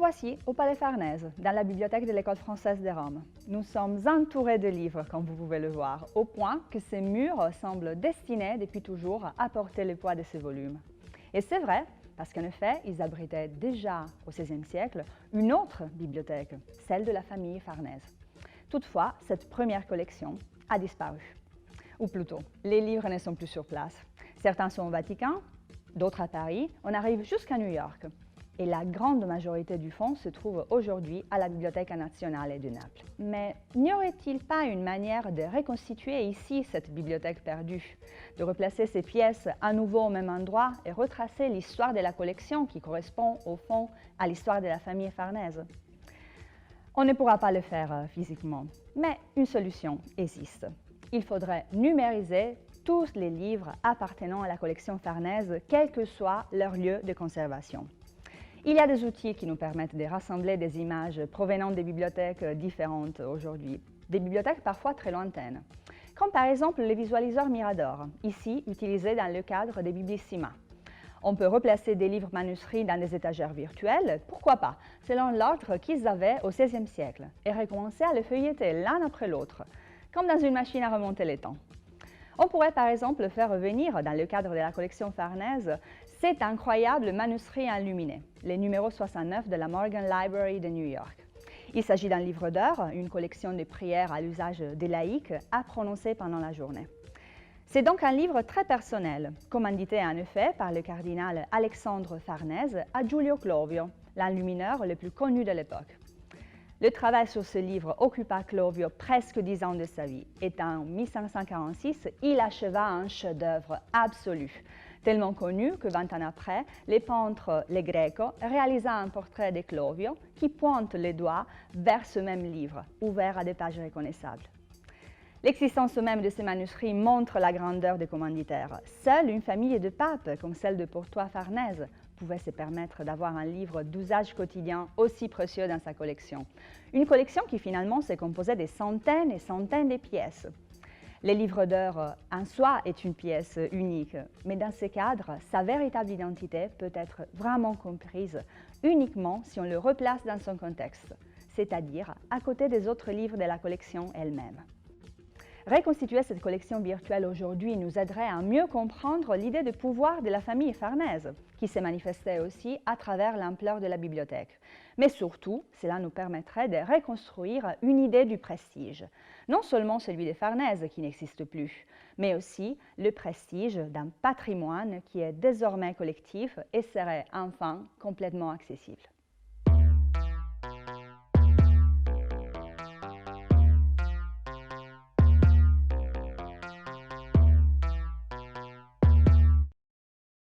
voici au Palais Farnèse, dans la bibliothèque de l'École française de Rome. Nous sommes entourés de livres, comme vous pouvez le voir, au point que ces murs semblent destinés depuis toujours à porter le poids de ces volumes. Et c'est vrai, parce qu'en effet, ils abritaient déjà au XVIe siècle une autre bibliothèque, celle de la famille Farnèse. Toutefois, cette première collection a disparu. Ou plutôt, les livres ne sont plus sur place. Certains sont au Vatican, d'autres à Paris, on arrive jusqu'à New York. Et la grande majorité du fonds se trouve aujourd'hui à la Bibliothèque nationale de Naples. Mais n'y aurait-il pas une manière de reconstituer ici cette bibliothèque perdue, de replacer ces pièces à nouveau au même endroit et retracer l'histoire de la collection qui correspond au fond à l'histoire de la famille Farnèse? On ne pourra pas le faire physiquement, mais une solution existe. Il faudrait numériser tous les livres appartenant à la collection Farnèse, quel que soit leur lieu de conservation. Il y a des outils qui nous permettent de rassembler des images provenant des bibliothèques différentes aujourd'hui, des bibliothèques parfois très lointaines, comme par exemple le visualiseur Mirador, ici utilisé dans le cadre des Biblissima. On peut replacer des livres manuscrits dans des étagères virtuelles, pourquoi pas, selon l'ordre qu'ils avaient au XVIe siècle, et recommencer à les feuilleter l'un après l'autre, comme dans une machine à remonter les temps. On pourrait par exemple faire revenir, dans le cadre de la collection Farnèse, cet incroyable manuscrit enluminé, le numéro 69 de la Morgan Library de New York. Il s'agit d'un livre d'heures, une collection de prières à l'usage des laïcs à prononcer pendant la journée. C'est donc un livre très personnel, commandité en effet par le cardinal Alexandre Farnèse à Giulio Clovio, l'enlumineur le plus connu de l'époque. Le travail sur ce livre occupa Clovio presque 10 ans de sa vie et en 1546, il acheva un chef-d'œuvre absolu, tellement connu que 20 ans après, le peintre Le Greco réalisa un portrait de Clovio qui pointe les doigts vers ce même livre, ouvert à des pages reconnaissables. L'existence même de ces manuscrits montre la grandeur des commanditaires. Seule une famille de papes, comme celle de Portois Farnèse, pouvait se permettre d'avoir un livre d'usage quotidien aussi précieux dans sa collection. Une collection qui finalement s'est composée de centaines et centaines de pièces. Le livre d'heures en soi est une pièce unique, mais dans ce cadre, sa véritable identité peut être vraiment comprise uniquement si on le replace dans son contexte, c'est-à-dire à côté des autres livres de la collection elle-même. Reconstituer cette collection virtuelle aujourd'hui nous aiderait à mieux comprendre l'idée de pouvoir de la famille Farnèse, qui s'est manifestée aussi à travers l'ampleur de la bibliothèque. Mais surtout, cela nous permettrait de reconstruire une idée du prestige. Non seulement celui des Farnèse qui n'existe plus, mais aussi le prestige d'un patrimoine qui est désormais collectif et serait enfin complètement accessible.